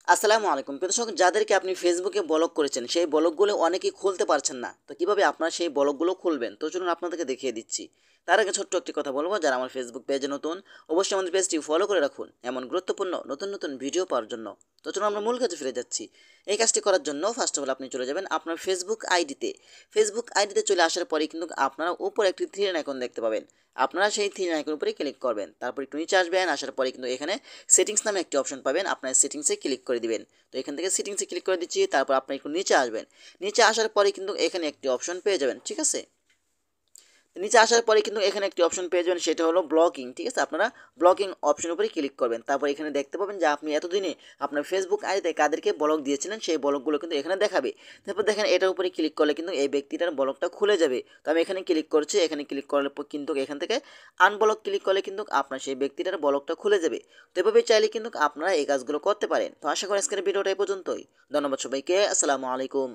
আসসালামু আলাইকুম। প্রিয় দর্শক, যাদেরকে আপনি ফেসবুকে ব্লক করেছেন, সেই ব্লকগুলো অনেকেই খুলতে পারছেন না। তো কিভাবে আপনারা সেই ব্লকগুলো খুলবেন? তো চলুন আপনাদেরকে দেখিয়ে দিচ্ছি। তার আগে ছোট্ট একটি কথা বলব, যারা আমার ফেসবুক পেজে নতুন, অবশ্যই আমাদের পেজটি ফলো করে রাখুন এমন গুরুত্বপূর্ণ নতুন ভিডিও পাওয়ার জন্য। তো চলুন আমরা মূল কাজে ফিরে যাচ্ছি। এই কাজটি করার জন্য ফার্স্ট অফ অল আপনি চলে যাবেন আপনার ফেসবুক আইডিতে। ফেসবুক আইডিতে চলে আসার পরে কিন্তু আপনারা উপরে একটি থ্রি লাইন আইকন দেখতে পাবেন। আপনারা সেই থ্রি লাইন আইকনের উপরে ক্লিক করবেন। তারপর একটু নিচে আসবেন, আসার পরে কিন্তু এখানে সেটিংস নামে একটি অপশন পাবেন। আপনার সেটিংসে ক্লিক করে দিবেন। তো এখান থেকে সেটিংসে ক্লিক করে দিচ্ছি। তারপর আপনি একটু নিচে আসবেন। নিচে আসার পরে কিন্তু এখানে একটি অপশন পেয়ে যাবেন, ঠিক আছে? নিচে আসার পরে কিন্তু এখানে একটি অপশন পেয়ে যাবেন, সেটা হলো ব্লকিং, ঠিক আছে? আপনারা ব্লকিং অপশনের উপরে ক্লিক করবেন। তারপর এখানে দেখতে পাবেন যে আপনি এতদিনে আপনার ফেসবুক আইডিতে কাদেরকে ব্লক দিয়েছিলেন সেই ব্লকগুলো কিন্তু এখানে দেখাবে। তারপর দেখেন এটার উপরে ক্লিক করলে কিন্তু এই ব্যক্তিটার ব্লকটা খুলে যাবে। তো আমি এখানে ক্লিক করছি। এখানে ক্লিক করলে কিন্তু এখান থেকে আনব্লক ক্লিক করলে কিন্তু আপনার সেই ব্যক্তিটার ব্লকটা খুলে যাবে। তো এভাবে চাইলে কিন্তু আপনারা এই কাজগুলো করতে পারেন। তো আশা করি আজকের ভিডিওটা এই পর্যন্তই। ধন্যবাদ সবাইকে। আসসালামু আলাইকুম।